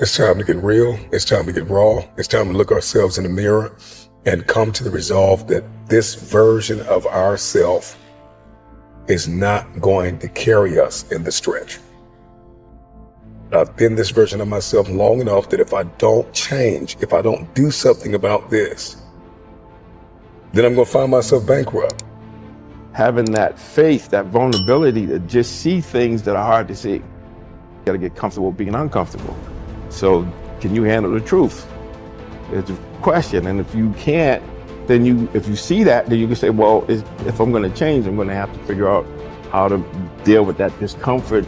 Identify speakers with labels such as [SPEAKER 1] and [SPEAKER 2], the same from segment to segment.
[SPEAKER 1] It's time to get real. It's time to get raw. It's time to look ourselves in the mirror and come to the resolve that this version of ourself is not going to carry us in the stretch. I've been this version of myself long enough that if I don't change, if I don't do something about this, then I'm going to find myself bankrupt.
[SPEAKER 2] Having that faith, that vulnerability to just see things that are hard to see. You got to get comfortable being uncomfortable. So can you handle the truth? It's a question. And if you can't, then if you see that, then you can say, well, if I'm going to change, I'm going to have to figure out how to deal with that discomfort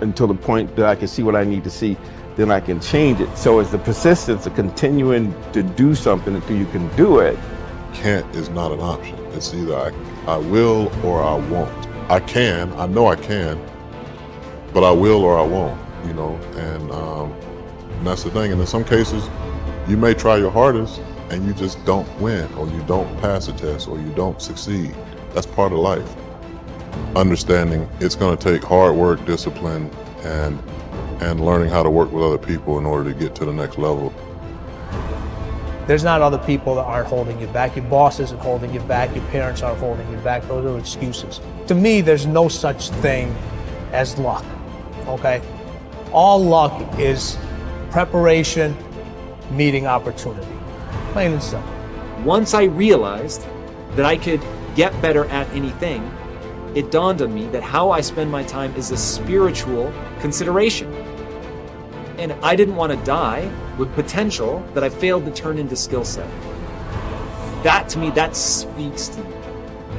[SPEAKER 2] until the point that I can see what I need to see, then I can change it. So it's the persistence of continuing to do something until you can do it.
[SPEAKER 3] Can't is not an option. It's either I will or I won't. I can, I know I can, but I will or I won't, you know, and that's the thing. And in some cases, you may try your hardest and you just don't win, or you don't pass a test, or you don't succeed. That's part of life. Understanding it's going to take hard work, discipline, and learning how to work with other people in order to get to the next level.
[SPEAKER 4] There's not other people that aren't holding you back. Your boss isn't holding you back. Your parents aren't holding you back. Those are excuses. To me, there's no such thing as luck, okay? All luck is preparation meeting opportunity. Plain and simple.
[SPEAKER 5] Once I realized that I could get better at anything, it dawned on me that how I spend my time is a spiritual consideration. And I didn't want to die with potential that I failed to turn into skill set. That to me, that speaks to me.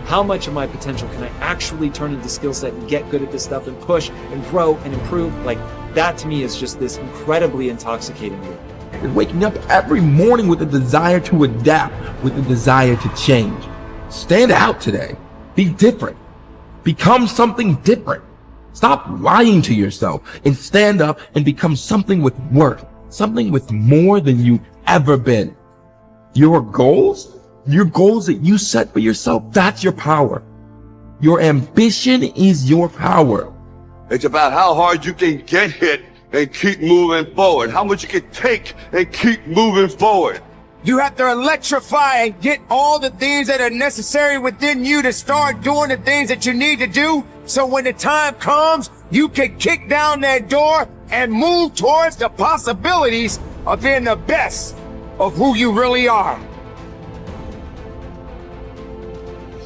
[SPEAKER 5] How much of my potential can I actually turn into skill set and get good at this stuff and push and grow and improve? Like, that to me is just this incredibly intoxicating thing.
[SPEAKER 6] And waking up every morning with a desire to adapt, with a desire to change. Stand out today. Be different. Become something different. Stop lying to yourself and stand up and become something with worth, something with more than you've ever been. Your goals that you set for yourself, that's your power. Your ambition is your power.
[SPEAKER 7] It's about how hard you can get hit and keep moving forward. How much you can take and keep moving forward.
[SPEAKER 8] You have to electrify and get all the things that are necessary within you to start doing the things that you need to do. So when the time comes, you can kick down that door and move towards the possibilities of being the best of who you really are.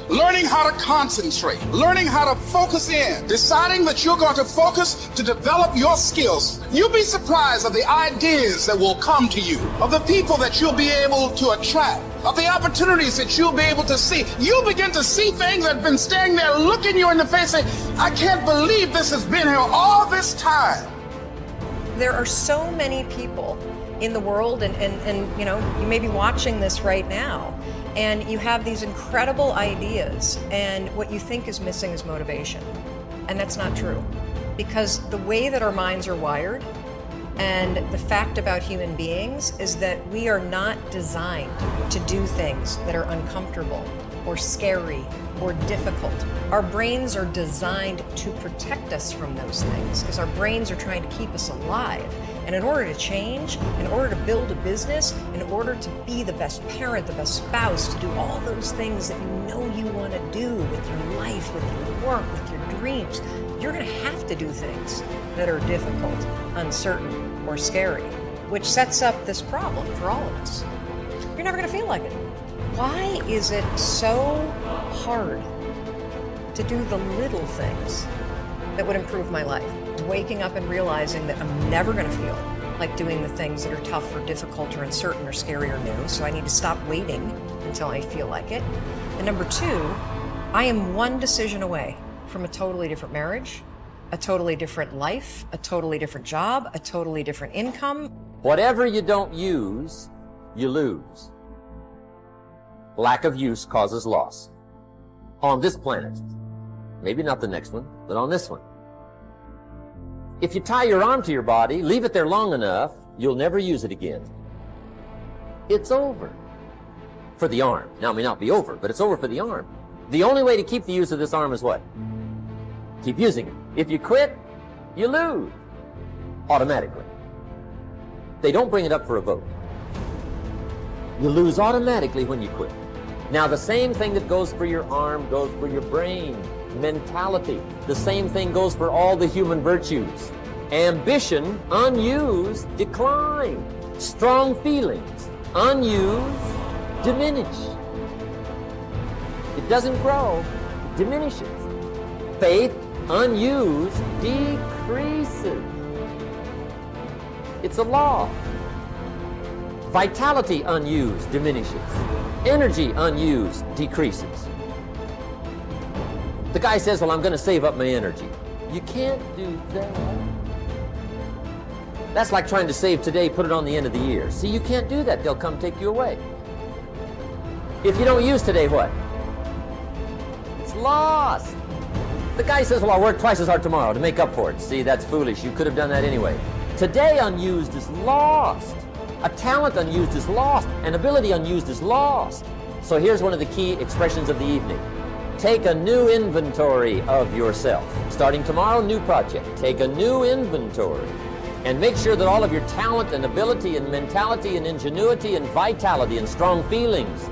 [SPEAKER 9] Learning how to concentrate, learning how to focus in, deciding that you're going to focus to develop your skills. You'll be surprised of the ideas that will come to you, of the people that you'll be able to attract, of the opportunities that you'll be able to see. You'll begin to see things that have been standing there looking you in the face saying, I can't believe this has been here all this time.
[SPEAKER 10] There are so many people in the world and you know, you may be watching this right now, and you have these incredible ideas, and what you think is missing is motivation. And that's not true. Because the way that our minds are wired, and the fact about human beings, is that we are not designed to do things that are uncomfortable or scary or difficult. Our brains are designed to protect us from those things, because our brains are trying to keep us alive. And in order to change, in order to build a business, in order to be the best parent, the best spouse, to do all those things that you know you want to do with your life, with your work, with your dreams, you're going to have to do things that are difficult, uncertain, or scary, which sets up this problem for all of us. You're never going to feel like it. Why is it so hard to do the little things that would improve my life? Waking up and realizing that I'm never going to feel like doing the things that are tough or difficult or uncertain or scary or new, so I need to stop waiting until I feel like it. And number two, I am one decision away from a totally different marriage, a totally different life, a totally different job, a totally different income.
[SPEAKER 11] Whatever you don't use, you lose. Lack of use causes loss. On this planet. Maybe not the next one, but on this one. If you tie your arm to your body, leave it there long enough, you'll never use it again. It's over. For the arm. Now, it may not be over, but it's over for the arm. The only way to keep the use of this arm is what? Keep using it. If you quit, you lose. Automatically. They don't bring it up for a vote. You lose automatically when you quit. Now, the same thing that goes for your arm goes for your brain, mentality. The same thing goes for all the human virtues. Ambition, unused, decline. Strong feelings, unused, diminish. It doesn't grow, it diminishes. Faith, unused, decreases. It's a law. Vitality, unused, diminishes. Energy, unused, decreases. The guy says, well, I'm going to save up my energy. You can't do that. That's like trying to save today, put it on the end of the year. See, you can't do that. They'll come take you away. If you don't use today, what? It's lost. The guy says, well, I'll work twice as hard tomorrow to make up for it. See, that's foolish. You could have done that anyway. Today unused is lost. A talent unused is lost. An ability unused is lost. So here's one of the key expressions of the evening. Take a new inventory of yourself. Starting tomorrow, new project. Take a new inventory and make sure that all of your talent and ability and mentality and ingenuity and vitality and strong feelings,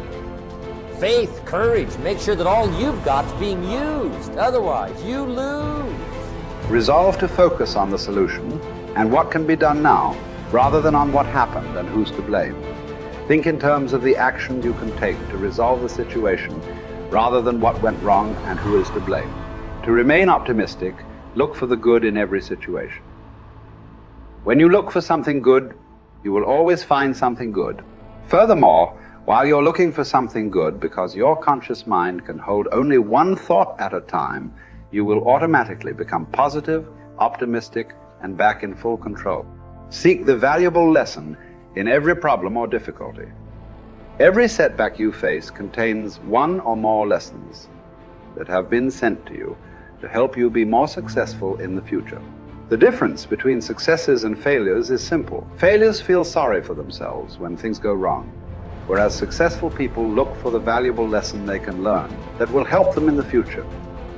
[SPEAKER 11] faith, courage, make sure that all you've got's being used. Otherwise, you lose.
[SPEAKER 12] Resolve to focus on the solution and what can be done now, rather than on what happened and who's to blame. Think in terms of the action you can take to resolve the situation, rather than what went wrong and who is to blame. To remain optimistic, look for the good in every situation. When you look for something good, you will always find something good. Furthermore, while you're looking for something good, because your conscious mind can hold only one thought at a time, you will automatically become positive, optimistic, and back in full control. Seek the valuable lesson in every problem or difficulty. Every setback you face contains one or more lessons that have been sent to you to help you be more successful in the future. The difference between successes and failures is simple. Failures feel sorry for themselves when things go wrong, whereas successful people look for the valuable lesson they can learn that will help them in the future.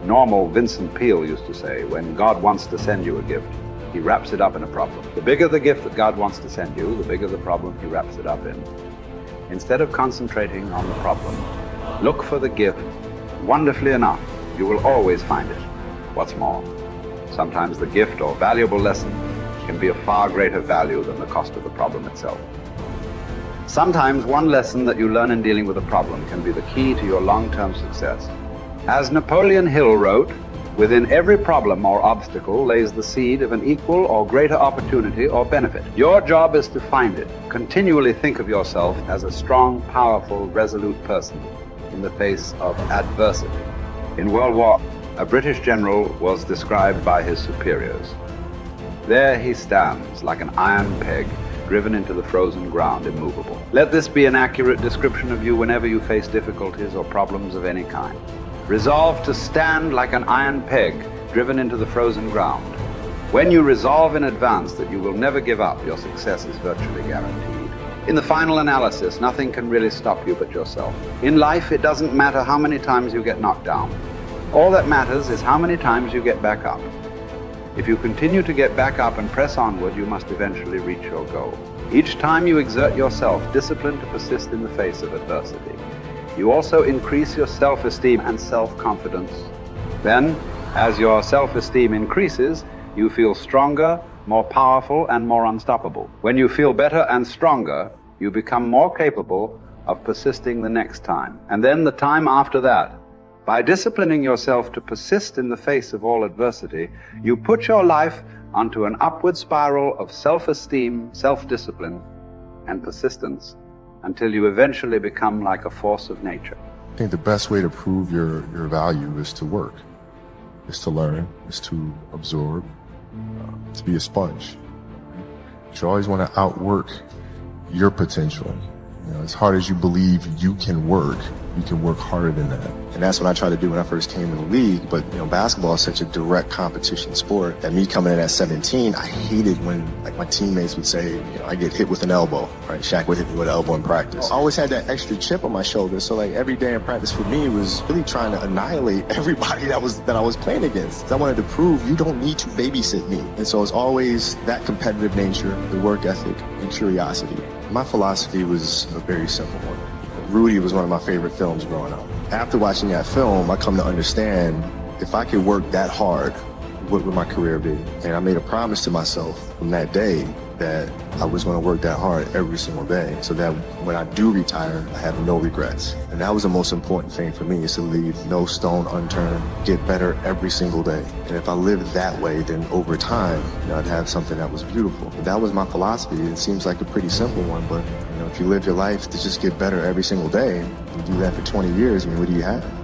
[SPEAKER 12] Normal Vincent Peale used to say, when God wants to send you a gift, he wraps it up in a problem. The bigger the gift that God wants to send you, the bigger the problem he wraps it up in. Instead of concentrating on the problem, look for the gift. Wonderfully enough, you will always find it. What's more, sometimes the gift or valuable lesson can be of far greater value than the cost of the problem itself. Sometimes one lesson that you learn in dealing with a problem can be the key to your long-term success. As Napoleon Hill wrote, within every problem or obstacle lays the seed of an equal or greater opportunity or benefit. Your job is to find it. Continually think of yourself as a strong, powerful, resolute person in the face of adversity. In World War, a British general was described by his superiors. There he stands like an iron peg driven into the frozen ground, immovable. Let this be an accurate description of you whenever you face difficulties or problems of any kind. Resolve to stand like an iron peg driven into the frozen ground. When you resolve in advance that you will never give up, your success is virtually guaranteed. In the final analysis, nothing can really stop you but yourself. In life, it doesn't matter how many times you get knocked down. All that matters is how many times you get back up. If you continue to get back up and press onward, you must eventually reach your goal. Each time you exert yourself, disciplined to persist in the face of adversity, you also increase your self-esteem and self-confidence. Then, as your self-esteem increases, you feel stronger, more powerful, and more unstoppable. When you feel better and stronger, you become more capable of persisting the next time, and then the time after that. By disciplining yourself to persist in the face of all adversity, you put your life onto an upward spiral of self-esteem, self-discipline, and persistence, until you eventually become like a force of nature.
[SPEAKER 3] I think the best way to prove your value is to work, is to learn, is to absorb, to be a sponge. You always want to outwork your potential.
[SPEAKER 13] You know, as hard as you believe you can work harder than that. And that's what I tried to do when I first came in the league. But, you know, basketball is such a direct competition sport that me coming in at 17, I hated when, like, my teammates would say, you know, I get hit with an elbow, right? Shaq would hit me with an elbow in practice. I always had that extra chip on my shoulder. So, like, every day in practice for me was really trying to annihilate everybody that I was playing against. I wanted to prove you don't need to babysit me. And so it's always that competitive nature, the work ethic, and curiosity. My philosophy was a very simple one. Rudy was one of my favorite films growing up. After watching that film, I come to understand if I could work that hard, what would my career be? And I made a promise to myself from that day that I was going to work that hard every single day so that when I do retire, I have no regrets. And that was the most important thing for me, is to leave no stone unturned, get better every single day. And if I lived that way, then over time, you know, I'd have something that was beautiful. And that was my philosophy. It seems like a pretty simple one, but you know, if you live your life to just get better every single day, you do that for 20 years, I mean, what do you have?